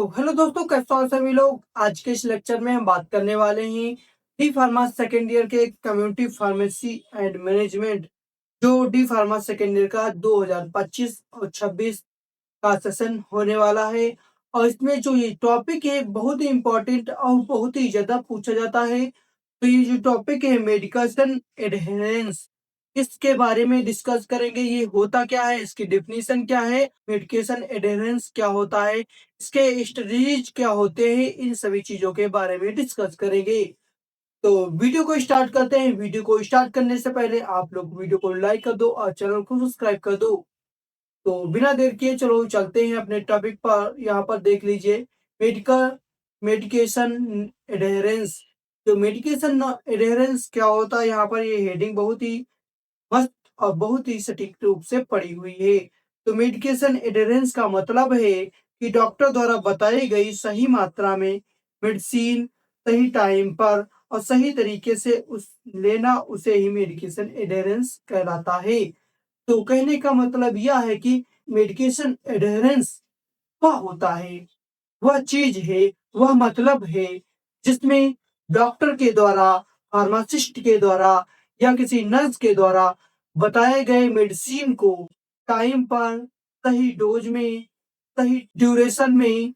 तो हेलो दोस्तों, कैसे हो सभी लोग। आज के इस लेक्चर में हम बात करने वाले हैं डी फार्मा सेकेंड ईयर के कम्युनिटी फार्मेसी एंड मैनेजमेंट, जो डी फार्मा सेकेंड ईयर का 2025 और 26 का सेशन होने वाला है। और इसमें जो ये टॉपिक है बहुत ही इम्पोर्टेंट और बहुत ही ज़्यादा पूछा जाता है। तो ये जो टॉपिक है मेडिकेशन एडहेरेंस, इसके बारे में डिस्कस करेंगे। ये होता क्या है, इसकी डेफिनेशन क्या है, मेडिकेशन एडहेरेंस क्या होता है, इसके स्ट्रेटजीज क्या होते हैं, इन सभी चीज़ों के बारे में डिस्कस करेंगे। तो वीडियो को स्टार्ट करते हैं। वीडियो को स्टार्ट करने से पहले आप लोग वीडियो को लाइक कर दो और चैनल को सब्सक्राइब कर दो। तो बिना देर किए चलो चलते हैं अपने टॉपिक पर। यहाँ पर देख लीजिए, मेडिकल मेडिकेशन एडहेरेंस। तो मेडिकेशन एडहेरेंस क्या होता है, यहाँ पर ये हेडिंग बहुत ही मस्त और बहुत ही सटीक रूप से पड़ी हुई है। तो मेडिकेशन एडहेरेंस का मतलब है कि डॉक्टर द्वारा बताई गई सही मात्रा में मेडिसिन सही टाइम पर और सही तरीके से उस लेना, उसे ही मेडिकेशन एडहेरेंस कहलाता है। तो कहने का मतलब यह है कि मेडिकेशन एडहेरेंस वह होता है, वह चीज है, वह मतलब है जिसमें डॉक्टर के द्वारा, फार्मासिस्ट के द्वारा या किसी नर्स के द्वारा बताए गए मेडिसिन को टाइम पर, सही डोज में, सही ड्यूरेशन में,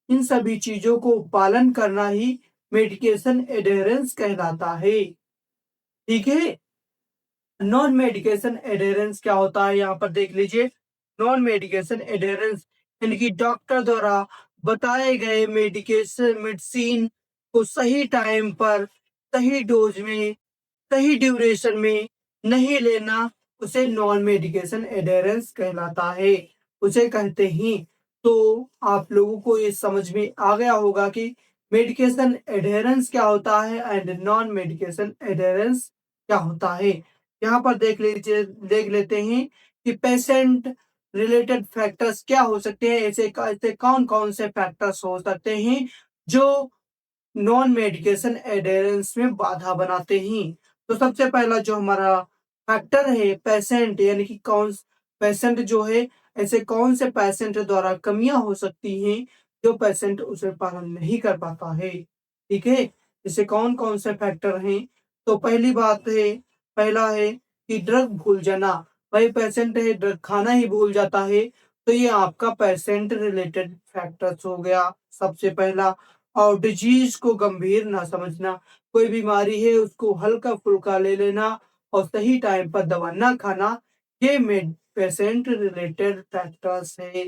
इन सभी चीजों को पालन करना ही मेडिकेशन एडहेरेंस कहलाता है। ठीक है। नॉन मेडिकेशन एडहेरेंस क्या होता है, यहाँ पर देख लीजिए। नॉन मेडिकेशन एडहेरेंस यानी कि डॉक्टर द्वारा बताए गए मेडिसिन को सही टाइम पर, सही डोज में, सही ड्यूरेशन में नहीं लेना, उसे नॉन मेडिकेशन एडहेरेंस कहलाता है, उसे कहते हैं। तो आप लोगों को ये समझ में आ गया होगा कि मेडिकेशन एडहेरेंस क्या होता है एंड नॉन मेडिकेशन एडहेरेंस क्या होता है। यहाँ पर देख लेते हैं कि पेशेंट रिलेटेड फैक्टर्स क्या हो सकते हैं। ऐसे ऐसे कौन कौन से फैक्टर्स हो सकते हैं जो नॉन मेडिकेशन एडहेरेंस में बाधा बनाते हैं। तो सबसे पहला जो हमारा फैक्टर है पेशेंट, यानी कि कौन पेशेंट जो है, ऐसे कौन से पेशेंट द्वारा कमियां हो सकती हैं जो पेशेंट उसे पालन नहीं कर पाता है। ठीक है। जैसे कौन कौन से फैक्टर हैं। तो पहली बात है, पहला है कि ड्रग भूल जाना। वही पेशेंट है ड्रग खाना ही भूल जाता है, तो ये आपका पेशेंट रिलेटेड फैक्टर्स हो गया सबसे पहला। और डिजीज को गंभीर ना समझना, कोई बीमारी है उसको हल्का फुल्का ले लेना और सही टाइम पर दवा ना खाना, ये में पेशेंट रिलेटेड फैक्टर्स है।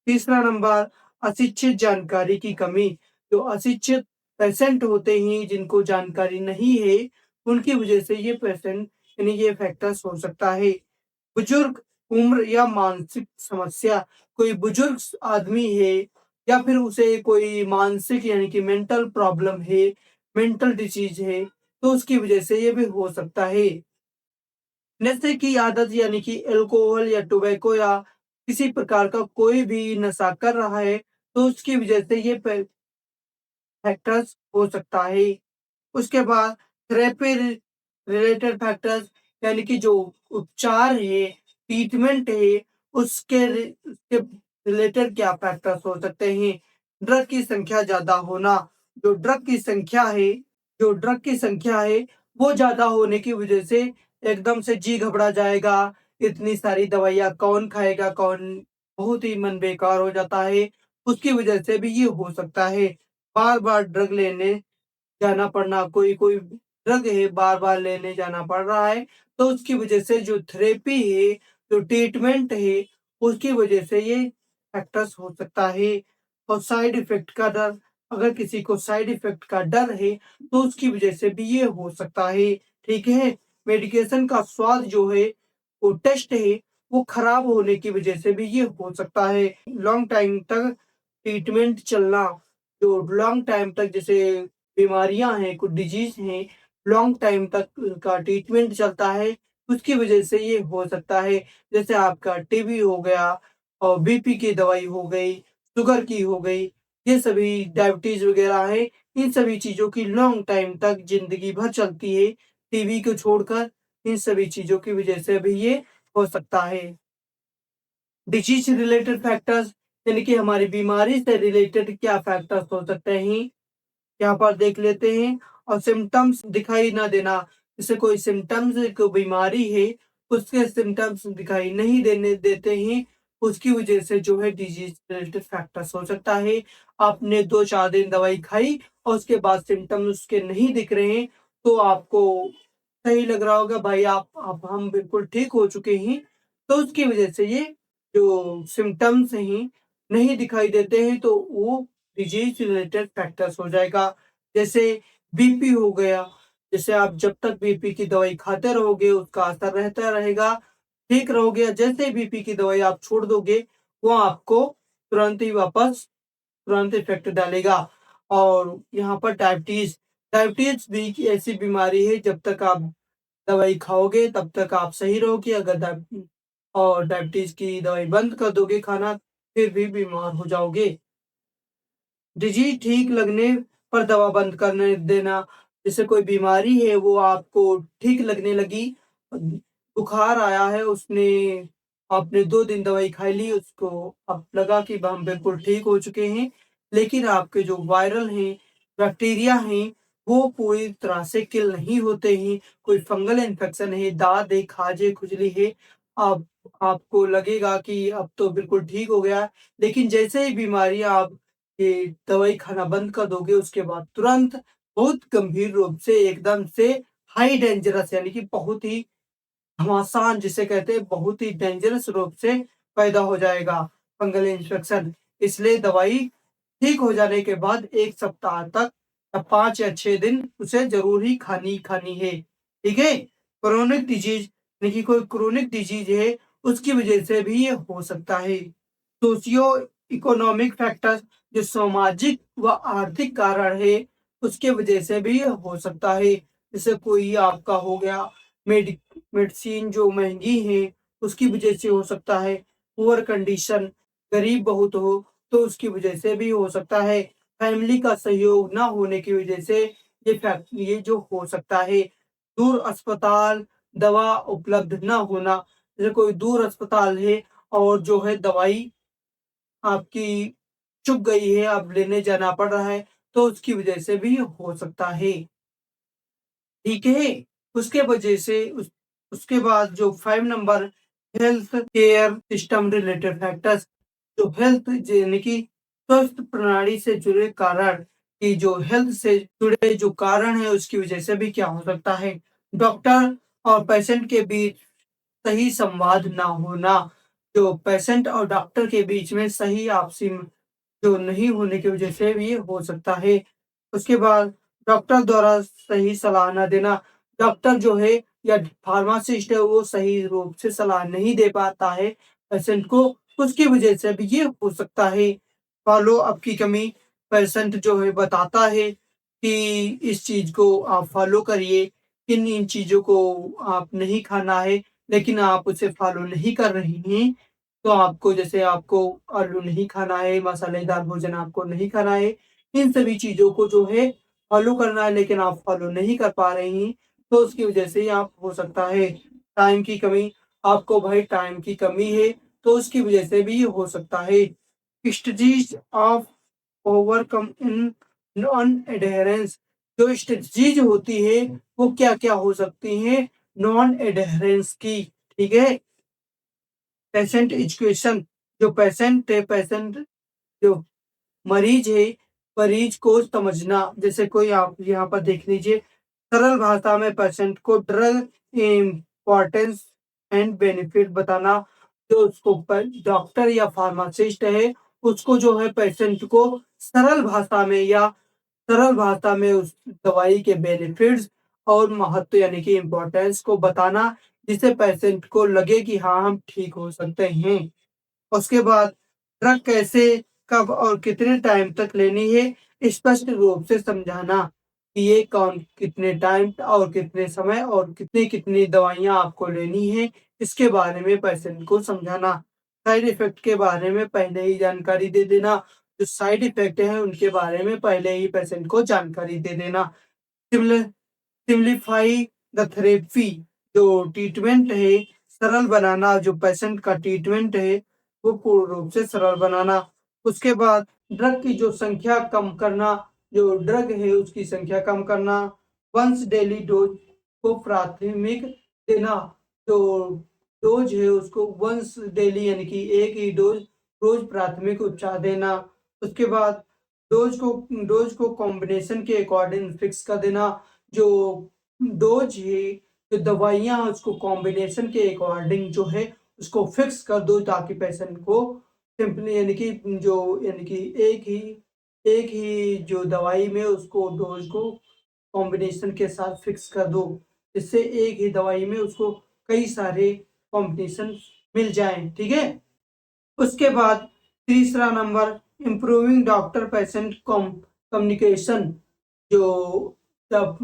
तीसरा नंबर, अशिक्षित जानकारी की कमी। जो अशिक्षित पेशेंट होते हैं जिनको जानकारी नहीं है, उनकी वजह से ये पेशेंट यानी ये फैक्टर्स हो सकता है। बुजुर्ग, उम्र या मानसिक समस्या। कोई बुजुर्ग आदमी है या फिर उसे कोई मानसिक यानी कि मेंटल प्रॉब्लम है, मेंटल डिसीज है, तो उसकी वजह से ये भी हो सकता है। नशे की आदत यानी कि अल्कोहल या टोबैको या किसी प्रकार का कोई भी नशा कर रहा है, तो उसकी वजह से ये फैक्टर्स हो सकता है। उसके बाद थेरेपी रिलेटेड फैक्टर्स यानी कि जो उपचार है, ट्रीटमेंट है, उसके रिलेटेड क्या फैक्टर्स हो सकते हैं। ड्रग की संख्या ज्यादा होना। जो ड्रग की संख्या है जो ड्रग की संख्या है वो ज्यादा होने की वजह से एकदम से जी घबरा जाएगा। इतनी सारी दवाइयाँ कौन खाएगा, कौन, बहुत ही मन बेकार हो जाता है। उसकी वजह से भी ये हो सकता है। बार बार ड्रग लेने जाना पड़ना, कोई कोई ड्रग है बार बार लेने जाना पड़ रहा है, तो उसकी वजह से जो थेरेपी है, जो ट्रीटमेंट है, उसकी वजह से ये फैक्टर्स हो सकता है। और साइड इफेक्ट का डर, अगर किसी को साइड इफेक्ट का डर है तो उसकी वजह से भी ये हो सकता है। ठीक है। मेडिकेशन का स्वाद जो है, वो टेस्ट है, वो खराब होने की वजह से भी ये हो सकता है। लॉन्ग टाइम तक ट्रीटमेंट चलना, जो लॉन्ग टाइम तक जैसे बीमारियां हैं, कुछ डिजीज हैं, लॉन्ग टाइम तक उनका ट्रीटमेंट चलता है, उसकी वजह से ये हो सकता है। जैसे आपका टीबी हो गया और बीपी की दवाई हो गई, शुगर की हो गई, ये सभी डायबिटीज वगैरह है। इन सभी चीजों की लॉन्ग टाइम तक जिंदगी भर चलती है, टीबी को छोड़कर। इन सभी चीजों की वजह से भी ये हो सकता है। डिजीज रिलेटेड फैक्टर्स यानी कि हमारी बीमारी से रिलेटेड क्या फैक्टर्स हो सकते हैं, यहाँ पर देख लेते हैं। और सिम्पटम्स दिखाई ना देना, जैसे कोई सिम्पटम्स कोई बीमारी है, उसके सिम्पटम्स दिखाई नहीं देने देते हैं, उसकी वजह से जो है डिजीज रिलेटेड फैक्टर्स हो सकता है। आपने 2-4 दिन दवाई खाई और उसके बाद सिम्पटम्स उसके नहीं दिख रहे हैं, तो आपको सही लग रहा होगा भाई आप अब हम बिल्कुल ठीक हो चुके हैं। तो उसकी वजह से ये जो सिम्पटम्स हैं नहीं दिखाई देते हैं, तो वो डिजीज रिलेटेड फैक्टर्स हो जाएगा। जैसे बीपी हो गया, जैसे आप जब तक बीपी की दवाई खाते रहोगे उसका असर रहता रहेगा, ठीक रहोगे। जैसे ही बीपी की दवाई आप छोड़ दोगे, वो आपको तुरंत ही वापस तुरंत इफ़ेक्ट डालेगा। और यहाँ पर डायबिटीज़, डायबिटीज़ भी एक ऐसी बीमारी है, जब तक आप दवाई खाओगे तब तक आप सही रहोगे। अगर डायबिटीज़ की दवाई बंद कर दोगे खाना, फिर भी बीमार हो जाओगे। डिजीज ठीक लगने पर दवा बंद करने देना, जैसे कोई बीमारी है वो आपको ठीक लगने लगी, बुखार आया है, उसने आपने 2 दिन दवाई खाई ली, उसको अब लगा कि हम बिल्कुल ठीक हो चुके हैं, लेकिन आपके जो वायरल हैं, बैक्टीरिया हैं, वो पूरी तरह से किल नहीं होते हैं। कोई फंगल इन्फेक्शन है, दाद है, खाज खुजली है, आप आपको लगेगा कि अब तो बिल्कुल ठीक हो गया, लेकिन जैसे ही बीमारी आप ये दवाई खाना बंद कर दोगे, उसके बाद तुरंत बहुत गंभीर रूप से एकदम से हाई डेंजरस यानी कि बहुत ही घमासान जिसे कहते हैं, बहुत ही डेंजरस रूप से पैदा हो जाएगा फंगल इन्फेक्शन। इसलिए दवाई ठीक हो जाने के बाद 1 सप्ताह तक या 5 या 6 दिन उसे ज़रूर ही खानी खानी है। ठीक है? क्रोनिक डिजीज़ यानी कि कोई क्रोनिक डिजीज़ है, उसकी वजह से भी ये हो सकता है। सोशियो इकोनॉमिक फैक्टर, जो सामाजिक व आर्थिक कारण है, उसके वजह से भी हो सकता है। जैसे कोई आपका हो गया मेडिसिन जो महंगी है, उसकी वजह से हो सकता है। पुअर कंडीशन, गरीब बहुत हो, तो उसकी वजह से भी हो सकता है। फैमिली का सहयोग ना होने की वजह से ये जो हो सकता है। दूर अस्पताल, दवा उपलब्ध ना होना, जैसे कोई दूर अस्पताल है और जो है दवाई आपकी चुक गई है, अब लेने जाना पड़ रहा है, तो उसकी वजह से भी हो सकता है। ठीक है? उसके वजह से उसके बाद जो 5 number health care system related factors, जो हेल्थ यानी कि स्वस्थ प्रणाली से जुड़े कारण, कि जो हेल्थ से जुड़े जो कारण है उसकी वजह से भी क्या हो सकता है। डॉक्टर और पेशेंट के बीच सही संवाद ना होना, जो पेशेंट और डॉक्टर के बीच में सही आपसी जो नहीं होने की वजह से भी हो सकता है। उसके बाद डॉक्टर द्वारा सही सलाह ना देना, डॉक्टर जो है या फार्मासिस्ट है वो सही रूप से सलाह नहीं दे पाता है पेशेंट को, उसकी वजह से भी ये हो सकता है। फ़ॉलो अप की कमी, पेशेंट जो है बताता है कि इस चीज़ को आप फ़ॉलो करिए, इन-इन चीज़ों को आप नहीं खाना है, लेकिन आप उसे फ़ॉलो नहीं कर रही हैं। तो आपको जैसे आपको आलू नहीं खाना है, मसालेदार भोजन आपको नहीं खाना है, इन सभी चीज़ों को जो है फ़ॉलो करना है, लेकिन आप फ़ॉलो नहीं कर पा रही हैं, तो उसकी वजह से ये आप हो सकता है। टाइम की कमी, आपको भाई टाइम की कमी है, तो उसकी वजह से भी ये हो सकता है। Strategies of overcome in non adherence, जो स्ट्रेटजीज़ होती है, वो क्या-क्या हो सकती हैं नॉन एडहेरेंस की, ठीक है? पेशेंट एजुकेशन, जो पेशेंट है, पेशेंट जो मरीज है, मरीज को समझना, जैसे कोई आप यहाँ पर देख लीजिए, सरल भाषा में पेशेंट को ड्रग इम्पोर्टेंस एंड बेनिफिट बताना, जो उसको डॉक्टर या फार्मासिस्ट है, उसको जो है पेशेंट को सरल भाषा में या सरल भाषा में उस दवाई के बेनिफिट्स और महत्व यानी कि इम्पोर्टेंस को बताना, जिससे पेशेंट को लगे कि हाँ हम ठीक हो सकते हैं। उसके बाद ड्रग कैसे, कब और कितने टाइम तक लेनी है, स्पष्ट रूप से समझाना कि ये कौन कितने टाइम और कितने समय और कितनी-कितनी दवाइयाँ आपको लेनी है, इसके बारे में पेशेंट को समझाना। साइड इफ़ेक्ट के बारे में पहले ही जानकारी दे देना, जो साइड इफ़ेक्ट हैं उनके बारे में पहले ही पेशेंट को जानकारी दे देना। सिम्ल सिम्प्लीफाई द थेरेपी, जो ट्रीटमेंट है सरल बनाना, जो पेशेंट का ट्रीटमेंट है वो पूर्ण रूप से सरल बनाना। उसके बाद ड्रग की जो संख्या कम करना, जो ड्रग है उसकी संख्या कम करना, वंस डेली डोज को प्राथमिक देना, जो डोज है उसको वंस डेली यानी कि एक ही डोज रोज प्राथमिक उपचार देना। उसके बाद डोज को कॉम्बिनेशन के अकॉर्डिंग फिक्स कर देना, जो डोज है, जो दवाइयाँ हैं उसको कॉम्बिनेशन के अकॉर्डिंग जो है उसको फिक्स कर दो, ताकि पेशेंट को सिंपली यानी कि जो यानी कि एक ही जो दवाई में उसको डोज को कॉम्बिनेशन के साथ फिक्स कर दो। इससे एक ही दवाई में उसको कई सारे कॉम्बिनेशन मिल जाएँ, ठीक है? उसके बाद तीसरा number improving doctor patient communication, जो जब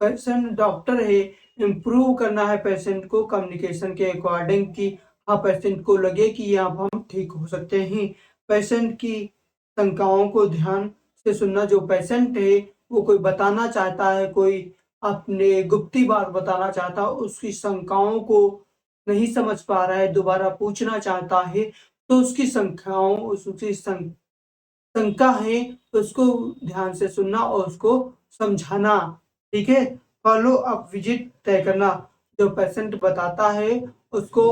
पेशेंट डॉक्टर है, इम्प्रूव करना है पेशेंट को कम्युनिकेशन के अकॉर्डिंग कि हाँ, पेशेंट को लगे कि अब हम ठीक हो सकते हैं। पेशेंट की शंकाओं को ध्यान से सुनना, जो पेशेंट है वो कोई बताना चाहता है, कोई अपने गुप्ती बात बताना चाहता है, उसकी शंकाओं को नहीं समझ पा रहा है, दोबारा पूछना चाहता है, तो उसकी शंकाओं उसकी शंका है उसको ध्यान से सुनना और उसको समझाना, ठीक है? फॉलो अप विजिट तय करना, जो पेशेंट बताता है उसको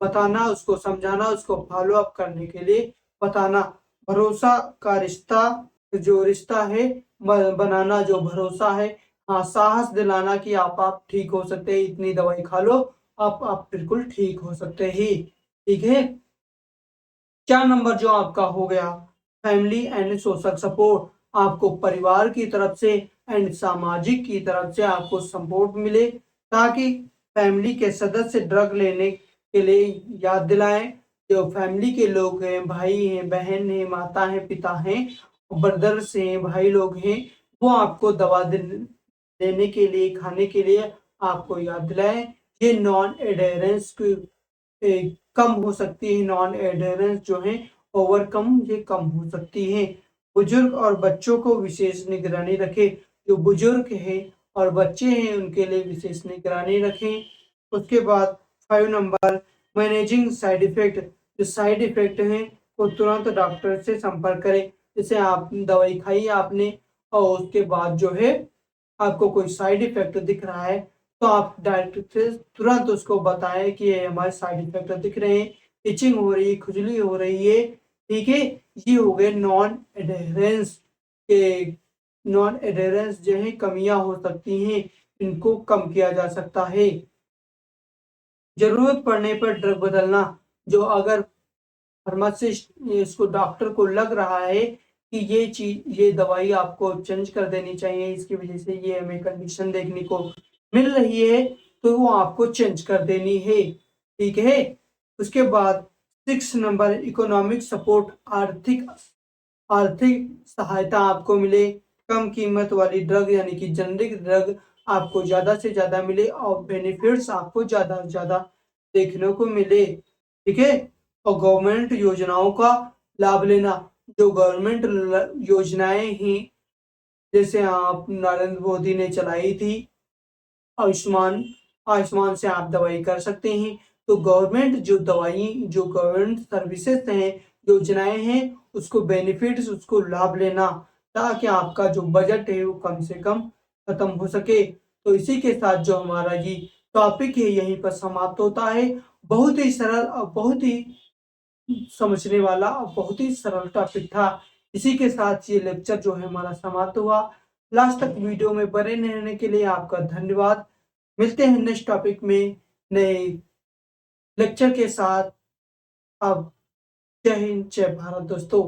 बताना, उसको समझाना, उसको फॉलो अप करने के लिए बताना। भरोसा का रिश्ता, जो रिश्ता है बनाना, जो भरोसा है, हाँ, साहस दिलाना कि आप ठीक हो सकते हैं, इतनी दवाई खा लो, आप बिल्कुल ठीक हो सकते हैं, ठीक है? 4 नंबर जो आपका हो गया फैमिली एंड सोशल सपोर्ट, आपको परिवार की तरफ से एंड सामाजिक की तरफ से आपको सपोर्ट मिले, ताकि फैमिली के सदस्य ड्रग लेने के लिए याद दिलाएं। जो फैमिली के लोग हैं, भाई हैं, बहन हैं, माता हैं, पिता हैं, ब्रदर्स हैं, भाई लोग हैं, वो आपको दवा देने के लिए, खाने के लिए आपको याद दिलाएं। ये नॉन एडेरेंस की कम हो सकती है, नॉन एडेरेंस जो है ओवरकम ये कम हो सकती है। बुजुर्ग और बच्चों को विशेष निगरानी रखें, जो बुजुर्ग हैं और बच्चे हैं उनके लिए विशेष निगरानी रखें। उसके बाद 5 नंबर मैनेजिंग साइड इफेक्ट, जो साइड इफेक्ट हैं वो तुरंत डॉक्टर से संपर्क करें। जैसे आप दवाई खाई आपने और उसके बाद जो है आपको कोई साइड इफेक्ट दिख रहा है, तो आप डॉक्टर से तुरंत उसको बताएं कि ये हमारे साइड इफेक्ट दिख रहे हैं, इचिंग हो रही है, खुजली हो रही है, ठीक है? ये हो गए नॉन एडेरेंस के, नॉन एडेरेंस जो है कमियां हो सकती हैं, इनको कम किया जा सकता है। जरूरत पड़ने पर ड्रग बदलना, जो अगर फार्मासिस्ट इसको डॉक्टर को लग रहा है कि ये दवाई आपको चेंज कर देनी चाहिए, इसकी वजह से ये हमें कंडीशन देखने को मिल रही है, तो वो आपको चेंज कर देनी है, ठीक है? उसके बाद 6 नंबर इकोनॉमिक सपोर्ट, आर्थिक आर्थिक सहायता आपको मिले, कम कीमत वाली ड्रग यानी कि जेनरिक ड्रग आपको ज़्यादा से ज़्यादा मिले और बेनिफिट्स आपको ज़्यादा से ज़्यादा देखने को मिले, ठीक है? और गवर्नमेंट योजनाओं का लाभ लेना, जो गवर्नमेंट योजनाएं ही, जैसे आप नरेंद्र मोदी ने चलाई थी आयुष्मान, आयुष्मान से आप दवाई कर सकते हैं। तो गवर्नमेंट जो गवर्नमेंट सर्विसेज हैं, योजनाएं हैं, उसको बेनिफिट्स, उसको लाभ लेना, ताकि आपका जो बजट है वो कम से कम खत्म हो सके। तो इसी के साथ जो हमारा ये टॉपिक है यहीं पर समाप्त होता है। बहुत ही सरल और बहुत ही समझने वाला और बहुत ही सरल टॉपिक था। इसी के साथ ये लेक्चर जो है हमारा समाप्त हुआ। लास्ट तक वीडियो में बने रहने के लिए आपका धन्यवाद। मिलते हैं नेक्स्ट टॉपिक में नए लेक्चर के साथ। अब जय हिंद, जय भारत दोस्तों।